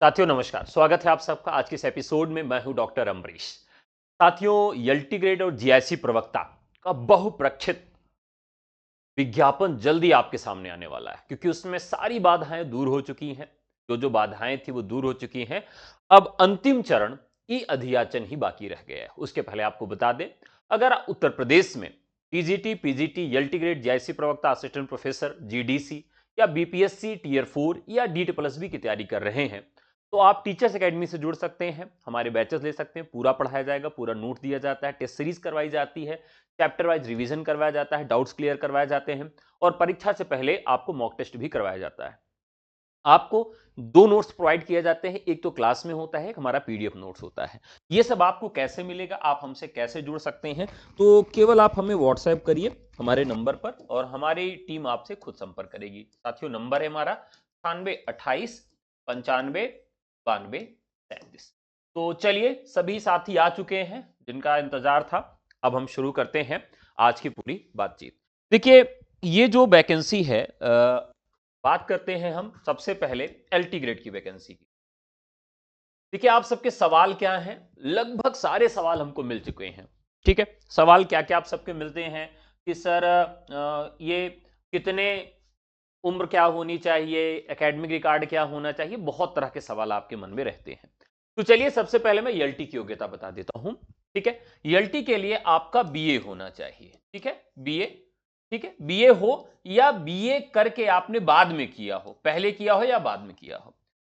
साथियों नमस्कार, स्वागत है आप सबका आज के इस एपिसोड में। मैं हूं डॉक्टर अमरीश। साथियों, यल्टी ग्रेड और जीआईसी प्रवक्ता का बहुप्रक्षित विज्ञापन जल्दी आपके सामने आने वाला है, क्योंकि उसमें सारी बाधाएं दूर हो चुकी हैं। जो बाधाएं थी वो दूर हो चुकी हैं। अब अंतिम चरण ई अधियाचन ही बाकी रह गया है। उसके पहले आपको बता दें, अगर आप उत्तर प्रदेश में टीजीटी, पीजीटी, यल्टी ग्रेड, जीआईसी प्रवक्ता, असिस्टेंट प्रोफेसर, जीडीसी या बीपीएससी टियर 4 या डीटी प्लस बी की तैयारी कर रहे हैं, तो आप टीचर्स एकेडमी से जुड़ सकते हैं। हमारे बैचेस ले सकते हैं, पूरा पढ़ाया जाएगा, पूरा नोट दिया जाता है, टेस्ट सीरीज करवाई जाती है, चैप्टर वाइज रिवीजन करवाया जाता है, डाउट्स क्लियर करवाए जाते हैं और परीक्षा से पहले आपको मॉक टेस्ट भी करवाया जाता है। आपको दो नोट्स प्रोवाइड किए जाते हैं, एक तो क्लास में होता है, एक हमारा पीडीएफ नोट्स होता है। ये सब आपको कैसे मिलेगा, आप हमसे कैसे जुड़ सकते हैं, तो केवल आप हमें व्हाट्सएप करिए हमारे नंबर पर और हमारी टीम आपसे खुद संपर्क करेगी। साथियों, नंबर है हमारा 9828959237। तो चलिए, सभी साथी आ चुके हैं जिनका इंतजार था। अब हम शुरू करते हैं आज की पूरी बातचीत। देखिए, ये जो वैकेंसी है, बात करते हैं हम सबसे पहले एलटी ग्रेड की वैकेंसी की। देखिए, आप सबके सवाल क्या हैं? लगभग सारे सवाल हमको मिल चुके हैं। ठीक है, सवाल क्या क्या आप सबके मिलते हैं कि सर ये कितने उम्र क्या होनी चाहिए, एकेडमिक रिकॉर्ड क्या होना चाहिए, बहुत तरह के सवाल आपके मन में रहते हैं। तो चलिए, सबसे पहले मैं यल्टी की योग्यता बता देता हूं। ठीक है, यल्टी के लिए आपका बीए होना चाहिए। ठीक है, बीए। ठीक है, बीए हो या बीए करके आपने बाद में किया हो, पहले किया हो या बाद में किया हो।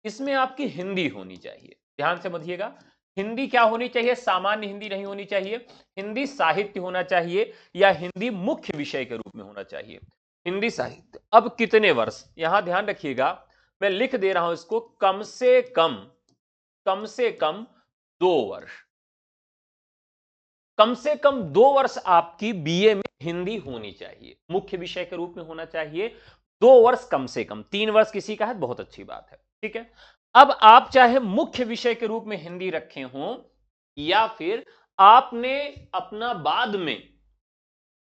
इसमें आपकी हिंदी होनी चाहिए, ध्यान से समझिएगा। हिंदी क्या होनी चाहिए? सामान्य हिंदी नहीं होनी चाहिए, हिंदी साहित्य होना चाहिए या हिंदी मुख्य विषय के रूप में होना चाहिए। हिंदी साहित्य। अब कितने वर्ष, यहां ध्यान रखिएगा, मैं लिख दे रहा हूं इसको, कम से कम 2 वर्ष। कम से कम 2 वर्ष आपकी बीए में हिंदी होनी चाहिए, मुख्य विषय के रूप में होना चाहिए। 2 वर्ष कम से कम, 3 वर्ष किसी का है, बहुत अच्छी बात है। ठीक है, अब आप चाहे मुख्य विषय के रूप में हिंदी रखे हो या फिर आपने अपना बाद में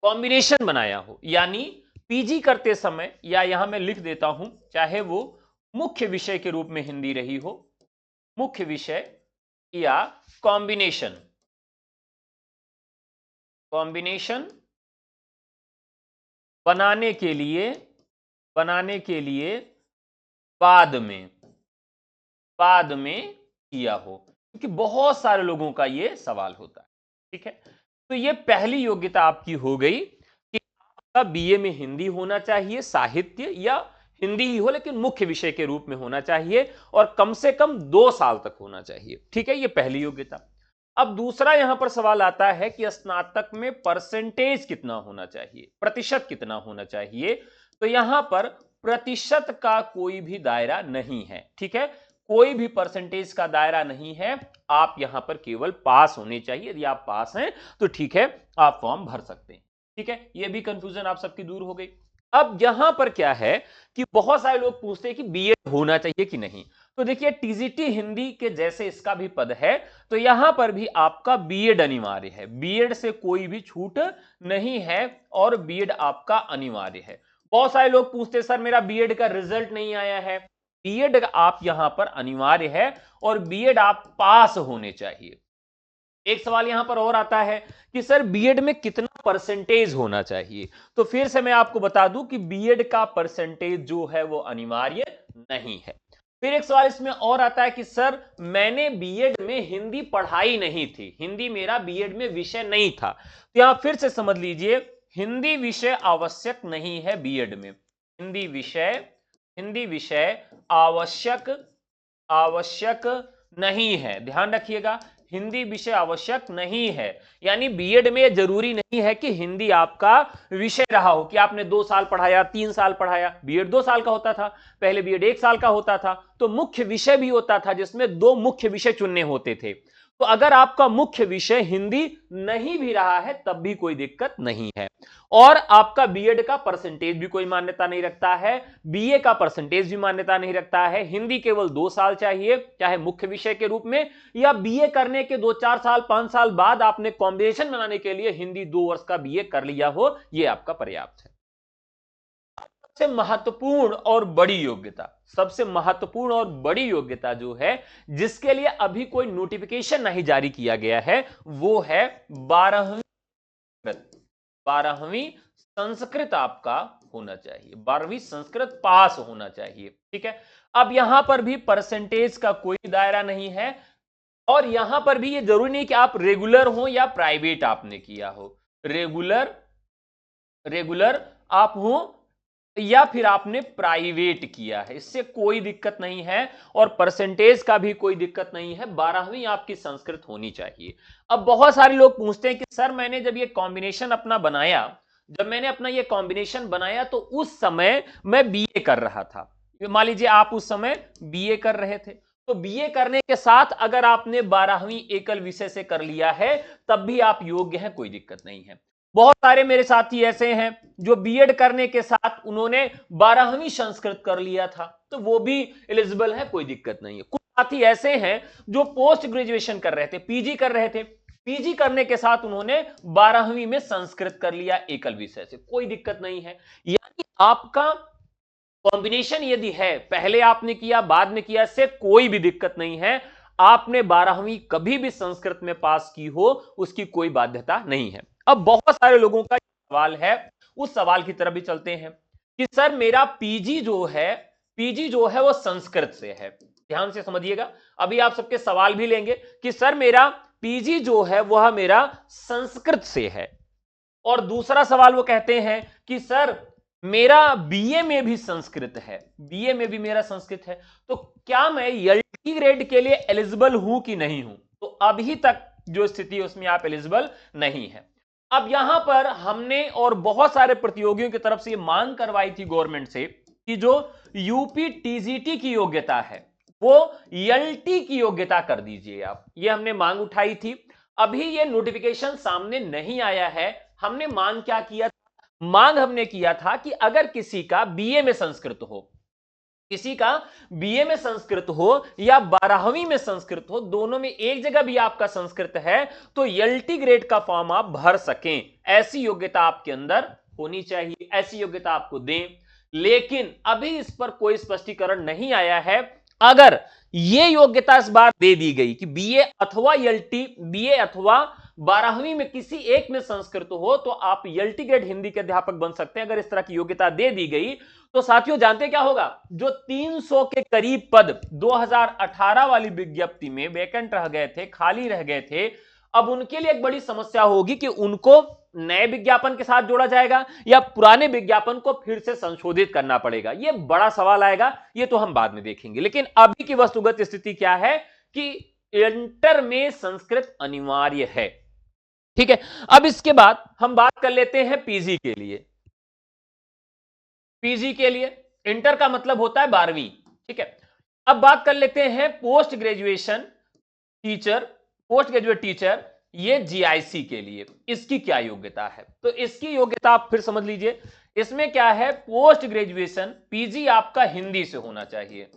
कॉम्बिनेशन बनाया हो, यानी पीजी करते समय, या यहां मैं लिख देता हूं, चाहे वो मुख्य विषय के रूप में हिंदी रही हो, मुख्य विषय या कॉम्बिनेशन बनाने के लिए बाद में किया हो, क्योंकि बहुत सारे लोगों का यह सवाल होता है। ठीक है, तो यह पहली योग्यता आपकी हो गई कि आपका बीए में हिंदी होना चाहिए, साहित्य या हिंदी ही हो लेकिन मुख्य विषय के रूप में होना चाहिए और कम से कम 2 साल तक होना चाहिए। ठीक है, यह पहली योग्यता। अब दूसरा यहां पर सवाल आता है कि स्नातक में परसेंटेज कितना होना चाहिए, प्रतिशत कितना होना चाहिए। तो यहां पर प्रतिशत का कोई भी दायरा नहीं है। ठीक है, कोई भी परसेंटेज का दायरा नहीं है, आप यहां पर केवल पास होने चाहिए। यदि आप पास हैं तो ठीक है, आप फॉर्म भर सकते हैं। ठीक है, यह भी कंफ्यूजन आप सबकी दूर हो गई। अब यहां पर क्या है कि बहुत सारे लोग पूछते हैं कि बीएड होना चाहिए कि नहीं। तो देखिए, टीजीटी हिंदी के जैसे इसका भी पद है, तो यहां पर भी आपका बीएड अनिवार्य है। बीएड से कोई भी छूट नहीं है और बीएड आपका अनिवार्य है। बहुत सारे लोग पूछते हैं सर मेरा बीएड का रिजल्ट नहीं आया है। बीएड आप यहां पर अनिवार्य है और बीएड आप पास होने चाहिए। एक सवाल यहां पर और आता है कि सर बीएड में कितना परसेंटेज होना चाहिए। तो फिर से मैं आपको बता दूं कि बीएड का परसेंटेज जो है वो अनिवार्य नहीं है। फिर एक सवाल इसमें और आता है कि सर मैंने बीएड में हिंदी पढ़ाई नहीं थी, हिंदी मेरा बीएड में विषय नहीं था। तो यहां फिर से समझ लीजिए, हिंदी विषय आवश्यक नहीं है बीएड में। हिंदी विषय आवश्यक नहीं है, ध्यान रखिएगा, हिंदी विषय आवश्यक नहीं है। यानी बीएड में जरूरी नहीं है कि हिंदी आपका विषय रहा हो, कि आपने 2 साल पढ़ाया, 3 साल पढ़ाया। बीएड 2 साल का होता था, पहले बीएड 1 साल का होता था, तो मुख्य विषय भी होता था जिसमें 2 मुख्य विषय चुनने होते थे। तो अगर आपका मुख्य विषय हिंदी नहीं भी रहा है तब भी कोई दिक्कत नहीं है। और आपका बीएड का परसेंटेज भी कोई मान्यता नहीं रखता है, बीए का परसेंटेज भी मान्यता नहीं रखता है। हिंदी केवल 2 साल चाहिए, चाहे मुख्य विषय के रूप में या बीए करने के 2-4 साल 5 साल बाद आपने कॉम्बिनेशन बनाने के लिए हिंदी 2 वर्ष का बीए कर लिया हो, यह आपका पर्याप्त है। सबसे महत्वपूर्ण और बड़ी योग्यता, सबसे महत्वपूर्ण और बड़ी योग्यता जो है, जिसके लिए अभी कोई नोटिफिकेशन नहीं जारी किया गया है, वो है 12वीं संस्कृत आपका होना चाहिए, 12वीं संस्कृत पास होना चाहिए। ठीक है, अब यहां पर भी परसेंटेज का कोई दायरा नहीं है, और यहां पर भी ये जरूरी नहीं कि आप रेगुलर हो या प्राइवेट आपने किया हो, रेगुलर रेगुलर आप हो या फिर आपने प्राइवेट किया है, इससे कोई दिक्कत नहीं है, और परसेंटेज का भी कोई दिक्कत नहीं है, 12वीं आपकी संस्कृत होनी चाहिए। अब बहुत सारे लोग पूछते हैं कि सर मैंने जब ये कॉम्बिनेशन अपना बनाया, जब मैंने अपना ये कॉम्बिनेशन बनाया तो उस समय मैं बीए कर रहा था, मान लीजिए आप उस समय बीए कर रहे थे, तो बीए करने के साथ अगर आपने 12वीं एकल विषय से कर लिया है तब भी आप योग्य हैं, कोई दिक्कत नहीं है। बहुत सारे मेरे साथी ऐसे हैं जो बीएड करने के साथ उन्होंने 12वीं संस्कृत कर लिया था, तो वो भी एलिजिबल है, कोई दिक्कत नहीं है। कुछ साथी ऐसे हैं जो पोस्ट ग्रेजुएशन कर रहे थे, पीजी कर रहे थे, पीजी करने के साथ उन्होंने 12वीं में संस्कृत कर लिया एकल विषय से, कोई दिक्कत नहीं है। यानी आपका कॉम्बिनेशन यदि है, पहले आपने किया बाद में किया, इससे कोई भी दिक्कत नहीं है। आपने 12वीं कभी भी संस्कृत में पास की हो, उसकी कोई बाध्यता नहीं है। अब बहुत सारे लोगों का सवाल है, उस सवाल की तरफ भी चलते हैं कि सर मेरा पीजी जो है वो संस्कृत से है। ध्यान से समझिएगा, अभी आप सबके सवाल भी लेंगे कि सर मेरा पीजी जो है वह मेरा संस्कृत से है, और दूसरा सवाल वो कहते हैं कि सर मेरा बीए में भी संस्कृत है, बीए में भी मेरा संस्कृत है, तो क्या मैं एलटी ग्रेड के लिए एलिजिबल हूं कि नहीं हूं? तो अभी तक जो स्थिति है उसमें आप एलिजिबल नहीं है। अब यहां पर हमने और बहुत सारे प्रतियोगियों की तरफ से ये मांग करवाई थी गवर्नमेंट से कि जो यूपी टीजीटी की योग्यता है वो एलटी की योग्यता कर दीजिए आप, ये हमने मांग उठाई थी। अभी ये नोटिफिकेशन सामने नहीं आया है। हमने मांग क्या किया, मांग हमने किया था कि अगर किसी का बीए में संस्कृत हो, किसी का बीए में संस्कृत हो या 12वीं में संस्कृत हो, दोनों में एक जगह भी आपका संस्कृत है, तो एलटी ग्रेड का फॉर्म आप भर सकें, ऐसी योग्यता आपके अंदर होनी चाहिए, ऐसी योग्यता आपको दें। लेकिन अभी इस पर कोई स्पष्टीकरण नहीं आया है। अगर यह योग्यता इस बार दे दी गई कि बीए अथवा एलटी, बीए अथवा 12वीं में किसी एक में संस्कृत हो, तो आप एलटी ग्रेड हिंदी के अध्यापक बन सकते हैं। अगर इस तरह की योग्यता दे दी गई तो साथियों जानते क्या होगा, जो 300 के करीब पद 2018 वाली विज्ञप्ति में वैकेंट रह गए थे, खाली रह गए थे, अब उनके लिए एक बड़ी समस्या होगी कि उनको नए विज्ञापन के साथ जोड़ा जाएगा या पुराने विज्ञापन को फिर से संशोधित करना पड़ेगा। यह बड़ा सवाल आएगा, यह तो हम बाद में देखेंगे। लेकिन अभी की वस्तुगत स्थिति क्या है कि इंटर में संस्कृत अनिवार्य है। ठीक है, अब इसके बाद हम बात कर लेते हैं पीजी के लिए। पीजी के लिए इंटर का मतलब होता है 12वीं। ठीक है, अब बात कर लेते हैं post graduation teacher, post graduate teacher, ये जीआईसी के लिए इसकी क्या योग्यता है। तो इसकी योग्यता आप फिर समझ लीजिए, इसमें क्या है, पोस्ट ग्रेजुएशन पीजी आपका हिंदी से होना चाहिए,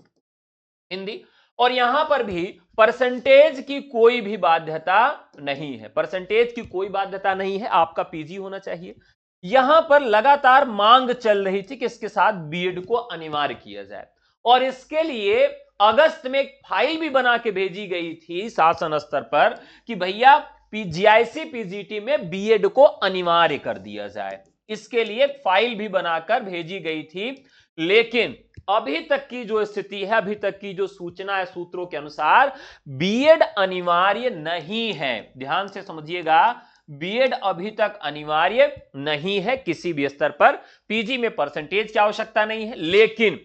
हिंदी, और यहां पर भी परसेंटेज की कोई भी बाध्यता नहीं है, परसेंटेज की कोई बाध्यता नहीं है, आपका पीजी होना चाहिए। यहां पर लगातार मांग चल रही थी कि इसके साथ बीएड को अनिवार्य किया जाए, और इसके लिए अगस्त में एक फाइल भी बना के भेजी गई थी शासन स्तर पर कि भैया जीआईसी पीजीटी में बीएड को अनिवार्य कर दिया जाए। इसके लिए एक फाइल भी बनाकर भेजी गई थी, लेकिन अभी तक की जो स्थिति है, अभी तक की जो सूचना है सूत्रों के अनुसार, बीएड अनिवार्य नहीं है। ध्यान से समझिएगा, बीएड अभी तक अनिवार्य नहीं है किसी भी स्तर पर। पीजी में परसेंटेज की आवश्यकता नहीं है, लेकिन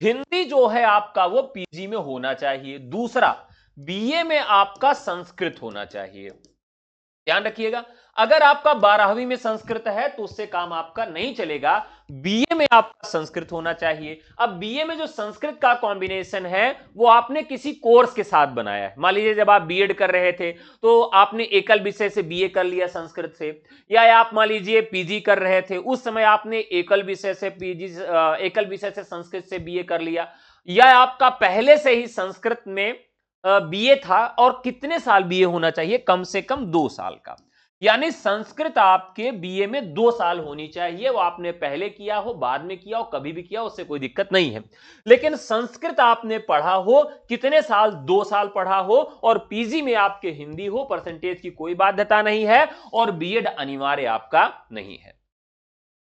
हिंदी जो है आपका वो पीजी में होना चाहिए। दूसरा, बीए में आपका संस्कृत होना चाहिए। ध्यान रखिएगा, अगर आपका 12वीं में संस्कृत है तो उससे काम आपका नहीं चलेगा, बीए में आपका संस्कृत होना चाहिए। अब बीए में जो संस्कृत का कॉम्बिनेशन है वो आपने किसी कोर्स के साथ बनाया है। मान लीजिए जब आप बीएड कर रहे थे तो आपने एकल विषय से बीए कर लिया संस्कृत से, या आप मान लीजिए पीजी कर रहे थे, उस समय आपने एकल विषय से पीजी, एकल विषय से संस्कृत से बीए कर लिया, या आपका पहले से ही संस्कृत में बीए था। और कितने साल बीए होना चाहिए, कम से कम 2 साल का। यानी संस्कृत आपके बीए में 2 साल होनी चाहिए, वो आपने पहले किया हो, बाद में किया हो, कभी भी किया हो, उससे कोई दिक्कत नहीं है। लेकिन संस्कृत आपने पढ़ा हो, कितने साल, 2 साल पढ़ा हो, और पीजी में आपके हिंदी हो, परसेंटेज की कोई बाध्यता नहीं है, और बीएड अनिवार्य आपका नहीं है।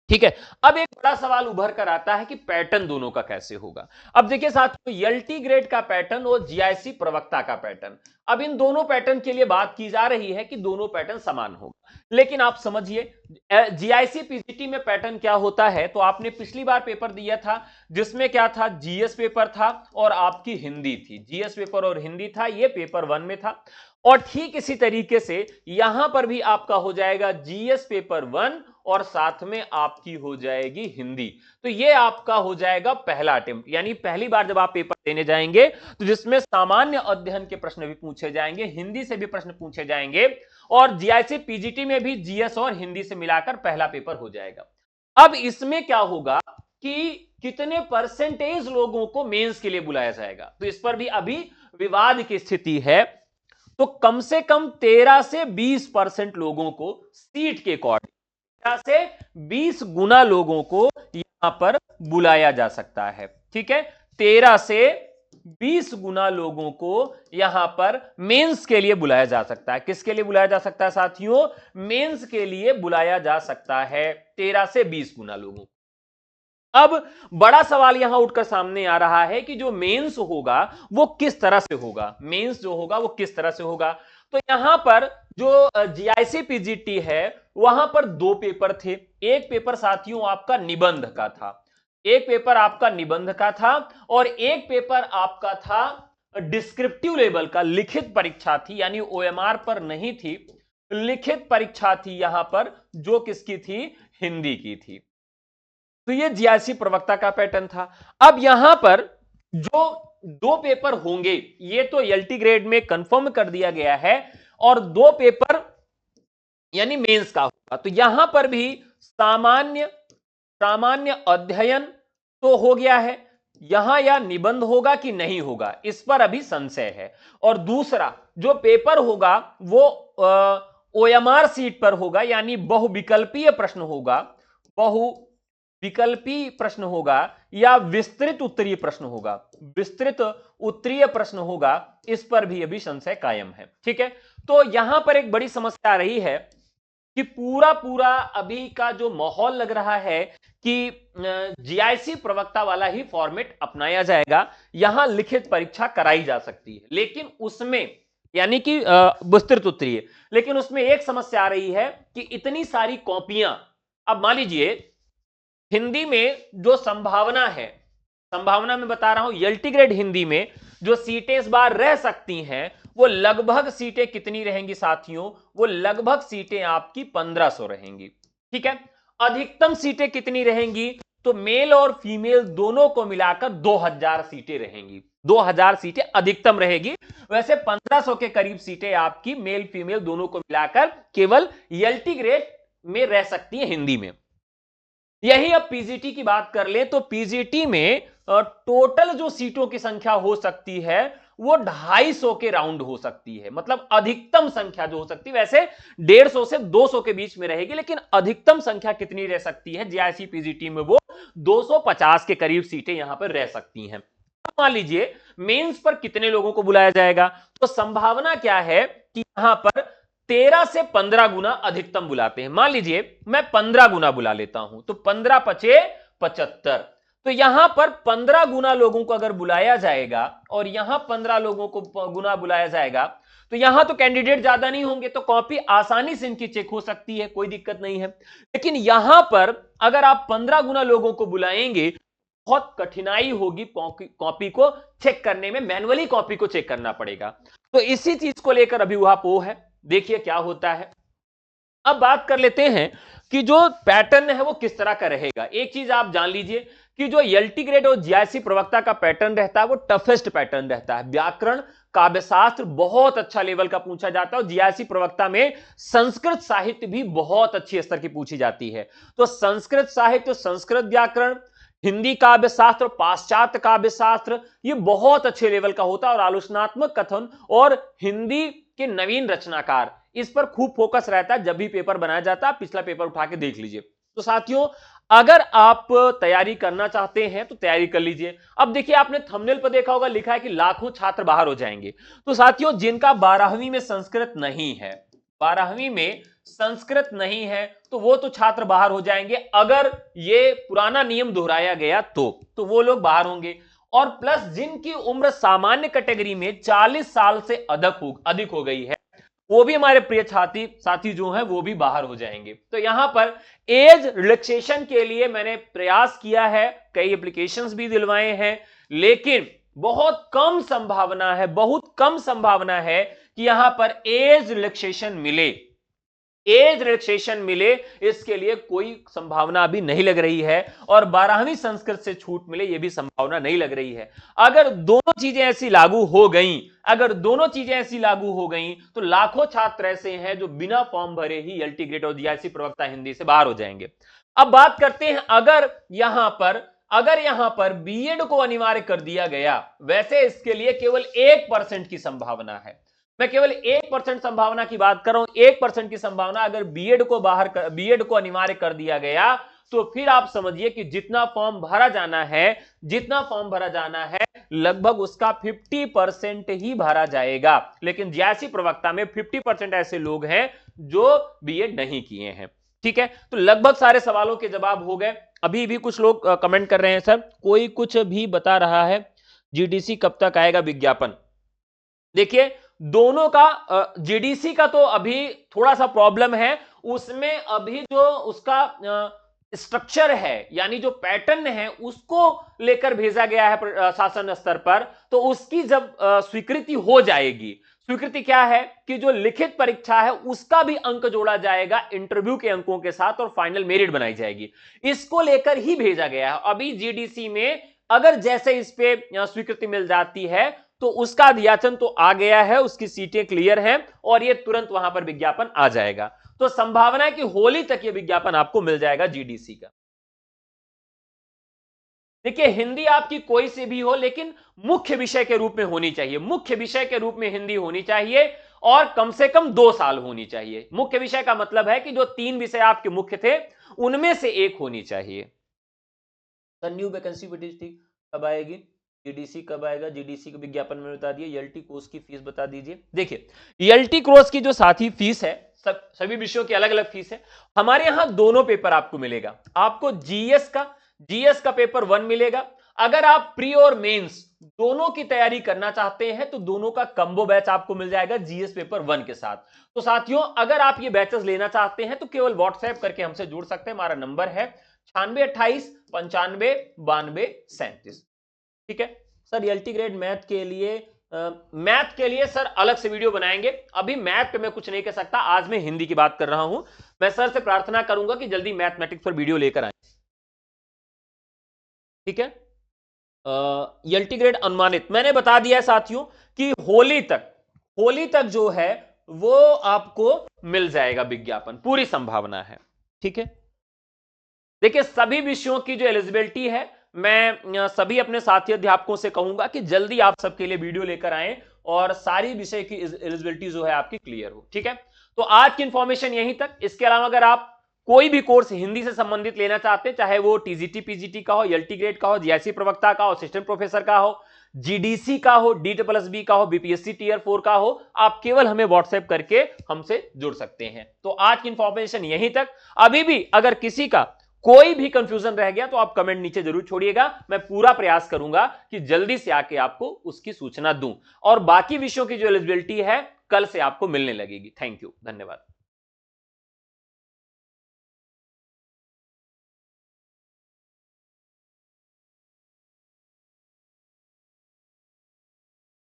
ठीक है। अब एक बड़ा सवाल उभर कर आता है कि पैटर्न दोनों का कैसे होगा। अब देखिए साथियों, एलटी ग्रेड का पैटर्न और जीआईसी प्रवक्ता का पैटर्न, अब इन दोनों पैटर्न के लिए बात की जा रही है कि दोनों पैटर्न समान होगा। लेकिन आप समझिए, जीआईसी पीजीटी में पैटर्न क्या होता है, तो आपने पिछली बार पेपर दिया था जिसमें क्या था, जीएस पेपर था और आपकी हिंदी थी, जीएस पेपर और हिंदी था, ये पेपर 1 में था। और ठीक इसी तरीके से यहां पर भी आपका हो जाएगा जीएस पेपर 1 और साथ में आपकी हो जाएगी हिंदी। तो ये आपका हो जाएगा पहला अटेम्प्ट, यानी पहली बार जब आप पेपर देने जाएंगे तो जिसमें सामान्य अध्ययन के प्रश्न भी पूछे जाएंगे, हिंदी से भी प्रश्न पूछे जाएंगे, और जीआईसी पीजीटी में भी जीएस और हिंदी से मिलाकर पहला पेपर हो जाएगा। अब इसमें क्या होगा कि कितने परसेंटेज लोगों को मेंस के लिए बुलाया जाएगा, तो इस पर भी अभी विवाद की स्थिति है। तो कम से कम 13 से 20% लोगों को सीट के अकॉर्डिंग 13 से 20 गुना लोगों को यहां पर बुलाया जा सकता है। ठीक है, 13 से 20 गुना लोगों को यहां पर मेंस के लिए बुलाया जा सकता है। किसके लिए बुलाया जा सकता है साथियों? मेंस के लिए बुलाया जा सकता है 13 से 20 गुना लोगों। अब बड़ा सवाल यहां उठकर सामने आ रहा है कि जो मेंस होगा वो किस तरह से होगा, मेंस जो होगा वो किस तरह से होगा। तो यहां पर जो जीआईसी पीजीटी है वहां पर 2 पेपर थे। एक पेपर साथियों आपका निबंध का था, एक पेपर आपका निबंध का था, और एक पेपर आपका था डिस्क्रिप्टिव लेवल का, लिखित परीक्षा थी, यानी ओएमआर पर नहीं थी, लिखित परीक्षा थी यहां पर, जो किसकी थी? हिंदी की थी। तो ये जीआईसी प्रवक्ता का पैटर्न था। अब यहां पर जो 2 पेपर होंगे ये तो एलटी ग्रेड में कंफर्म कर दिया गया है, और 2 पेपर यानी मेंस का होगा। तो यहां पर भी सामान्य सामान्य अध्ययन तो हो गया है, यहां या निबंध होगा कि नहीं होगा इस पर अभी संशय है। और दूसरा जो पेपर होगा वो ओएमआर सीट पर होगा, यानी बहुविकल्पीय प्रश्न होगा, बहुविकल्पी प्रश्न होगा, या विस्तृत उत्तरीय प्रश्न होगा, विस्तृत उत्तरीय प्रश्न होगा, इस पर भी अभी संशय कायम है। ठीक है, तो यहां पर एक बड़ी समस्या आ रही है कि पूरा अभी का जो माहौल लग रहा है कि जीआईसी प्रवक्ता वाला ही फॉर्मेट अपनाया जाएगा, यहां लिखित परीक्षा कराई जा सकती है, लेकिन उसमें यानी कि विस्तृत उत्तरीय, लेकिन उसमें एक समस्या आ रही है कि इतनी सारी कॉपियां, अब मान लीजिए हिंदी में जो संभावना है, संभावना में बता रहा हूं, एलटी ग्रेड हिंदी में जो सीटें इस बार रह सकती हैं वो लगभग सीटें कितनी रहेंगी साथियों? वो लगभग सीटें आपकी 1500 रहेंगी। ठीक है, अधिकतम सीटें कितनी रहेंगी? तो मेल और फीमेल दोनों को मिलाकर 2000 सीटें रहेंगी, 2000 सीटें अधिकतम रहेगी। वैसे 1500 के करीब सीटें आपकी मेल फीमेल दोनों को मिलाकर केवल एलटी ग्रेड में रह सकती है हिंदी में। यही अब पीजीटी की बात कर ले तो पीजीटी में टोटल जो सीटों की संख्या हो सकती है वो 250 के राउंड हो सकती है, मतलब अधिकतम संख्या जो हो सकती है, वैसे 150 से 200 के बीच में रहेगी, लेकिन अधिकतम संख्या कितनी रह सकती है जीआईसी पीजीटी में? वो 250 के करीब सीटें यहां पर रह सकती हैं। मान लीजिए मेंस पर कितने लोगों को बुलाया जाएगा, तो संभावना क्या है कि यहां पर 13 से 15 गुना अधिकतम बुलाते हैं। मान लीजिए मैं 15 गुना बुला लेता हूं, तो 15 पचे 75, तो यहां पर 15 गुना लोगों को अगर बुलाया जाएगा और यहां 15 लोगों को गुना बुलाया जाएगा, तो यहां तो कैंडिडेट ज्यादा नहीं होंगे, तो कॉपी आसानी से इनकी चेक हो सकती है, कोई दिक्कत नहीं है। लेकिन यहां पर अगर आप 15 गुना लोगों को बुलाएंगे, बहुत कठिनाई होगी कॉपी को चेक करने में, मैन्युअली कॉपी को चेक करना पड़ेगा। तो इसी चीज को लेकर अभी ऊहापोह है, देखिए क्या होता है। अब बात कर लेते हैं कि जो पैटर्न है वो किस तरह का रहेगा। एक चीज आप जान लीजिए कि जो एलटी ग्रेड और जीआईसी प्रवक्ता का पैटर्न रहता है वो टफेस्ट पैटर्न रहता है। व्याकरण काव्यशास्त्र बहुत अच्छा लेवल का पूछा जाता है, और जीआईसी प्रवक्ता में संस्कृत साहित्य भी बहुत अच्छी स्तर की पूछी जाती है। तो संस्कृत साहित्य, संस्कृत व्याकरण, हिंदी काव्यशास्त्र, पाश्चात्य काव्यशास्त्र, ये बहुत अच्छे लेवल का होता है, और आलोचनात्मक कथन और हिंदी के नवीन रचनाकार, इस पर खूब फोकस रहता है जब भी पेपर बनाया जाता है। पिछला पेपर उठा के देख लीजिए। तो साथियों, अगर आप तैयारी करना चाहते हैं तो तैयारी कर लीजिए। अब देखिए, आपने थंबनेल पर देखा होगा, लिखा है कि लाखों छात्र बाहर हो जाएंगे। तो साथियों, जिनका 12वीं में संस्कृत नहीं है, 12वीं में संस्कृत नहीं है, तो वो तो छात्र बाहर हो जाएंगे। अगर ये पुराना नियम दोहराया गया तो वो लोग बाहर होंगे। और प्लस जिनकी उम्र सामान्य कैटेगरी में 40 साल से अधिक हो गई है, वो भी हमारे प्रिय साथी जो हैं वो भी बाहर हो जाएंगे। तो यहां पर एज रिलैक्सेशन के लिए मैंने प्रयास किया है, कई एप्लीकेशंस भी दिलवाए हैं, लेकिन बहुत कम संभावना है कि यहां पर एज रिलैक्सेशन मिले। इसके लिए कोई संभावना अभी नहीं लग रही है। और 12वीं संस्कृत से छूट मिले, यह भी संभावना नहीं लग रही है। अगर दोनों चीजें ऐसी लागू हो गई तो लाखों छात्र ऐसे हैं जो बिना फॉर्म भरे ही एलटी ग्रेड और जीआईसी प्रवक्ता हिंदी से बाहर हो जाएंगे। अब बात करते हैं, अगर यहां पर बीएड को अनिवार्य कर दिया गया, वैसे इसके लिए केवल 1% की संभावना है। मैं केवल 1% संभावना की बात कर रहा हूं। 1% की संभावना, अगर बीएड को अनिवार्य कर दिया गया, तो फिर आप समझिए कि जितना फॉर्म भरा जाना है लगभग उसका 50% ही भरा जाएगा। लेकिन जीआईसी प्रवक्ता में 50% ऐसे लोग हैं जो बीएड नहीं किए हैं। ठीक है, तो लगभग सारे सवालों के जवाब हो गए। अभी भी कुछ लोग कमेंट कर रहे हैं, सर कोई कुछ भी बता रहा है, जीडीसी कब तक आएगा विज्ञापन। देखिए, दोनों का, जीडीसी का तो अभी थोड़ा सा प्रॉब्लम है। उसमें अभी जो उसका स्ट्रक्चर है, यानी जो पैटर्न है, उसको लेकर भेजा गया है शासन स्तर पर। तो उसकी जब स्वीकृति हो जाएगी, स्वीकृति क्या है कि जो लिखित परीक्षा है उसका भी अंक जोड़ा जाएगा इंटरव्यू के अंकों के साथ, और फाइनल मेरिट बनाई जाएगी। इसको लेकर ही भेजा गया है। अभी जीडीसी में अगर जैसे इस पे स्वीकृति मिल जाती है तो उसका अध्याचन तो आ गया है, उसकी सीटें क्लियर हैं, और ये तुरंत वहां पर विज्ञापन आ जाएगा। तो संभावना है कि होली तक ये विज्ञापन आपको मिल जाएगा जीडीसी का। देखिए, हिंदी आपकी कोई से भी हो, लेकिन मुख्य विषय के रूप में होनी चाहिए। मुख्य विषय के रूप में हिंदी होनी चाहिए, और कम से कम 2 साल होनी चाहिए। मुख्य विषय का मतलब है कि जो 3 विषय आपके मुख्य थे उनमें से एक होनी चाहिए। सर न्यू वैकेंसी कब आएगी, जीडीसी कब आएगा, जीडीसी के विज्ञापन में बता दिए। एलटी कोर्स की फीस बता दीजिए। देखिए, एलटी कोर्स की जो साथी फीस है, सभी विषयों की अलग अलग फीस है। हमारे यहां दोनों पेपर आपको मिलेगा। आपको जीएस का पेपर 1 मिलेगा। अगर आप प्री और मेंस दोनों की तैयारी करना चाहते हैं तो दोनों का कंबो बैच आपको मिल जाएगा जीएस पेपर 1 के साथ। तो साथियों, अगर आप ये बैचेस लेना चाहते हैं तो केवल व्हाट्सएप करके हमसे जुड़ सकते हैं। हमारा नंबर है 9628959237। ठीक है सर, एलटी ग्रेड मैथ के लिए सर अलग से वीडियो बनाएंगे। अभी मैथ पे मैं कुछ नहीं कह सकता, आज मैं हिंदी की बात कर रहा हूं। मैं सर से प्रार्थना करूंगा कि जल्दी मैथमेटिक्स पर वीडियो लेकर आए। ठीक है, एलटी ग्रेड अनुमानित मैंने बता दिया है साथियों कि होली तक जो है वो आपको मिल जाएगा विज्ञापन, पूरी संभावना है। ठीक है, देखिए सभी विषयों की जो एलिजिबिलिटी है, मैं सभी अपने साथी अध्यापकों से कहूंगा कि जल्दी आप सबके लिए वीडियो लेकर आएं और सारी विषय की एलिजिबिलिटी जो है आपकी क्लियर हो। ठीक है, तो आज की इंफॉर्मेशन यहीं तक। इसके अलावा अगर आप कोई भी कोर्स हिंदी से संबंधित लेना चाहते हैं, चाहे वो टीजीटी पीजीटी का हो, एलटी ग्रेड का हो, जीआईसी प्रवक्ता का हो, असिस्टेंट प्रोफेसर का हो, जीडीसी का हो, DSSB का हो, बीपीएससी टियर 4 का हो, आप केवल हमें व्हाट्सएप करके हमसे जुड़ सकते हैं। तो आज की इंफॉर्मेशन यहीं तक। अभी भी अगर किसी का कोई भी कंफ्यूजन रह गया तो आप कमेंट नीचे जरूर छोड़िएगा। मैं पूरा प्रयास करूंगा कि जल्दी से आके आपको उसकी सूचना दूं, और बाकी विषयों की जो एलिजिबिलिटी है कल से आपको मिलने लगेगी। थैंक यू, धन्यवाद।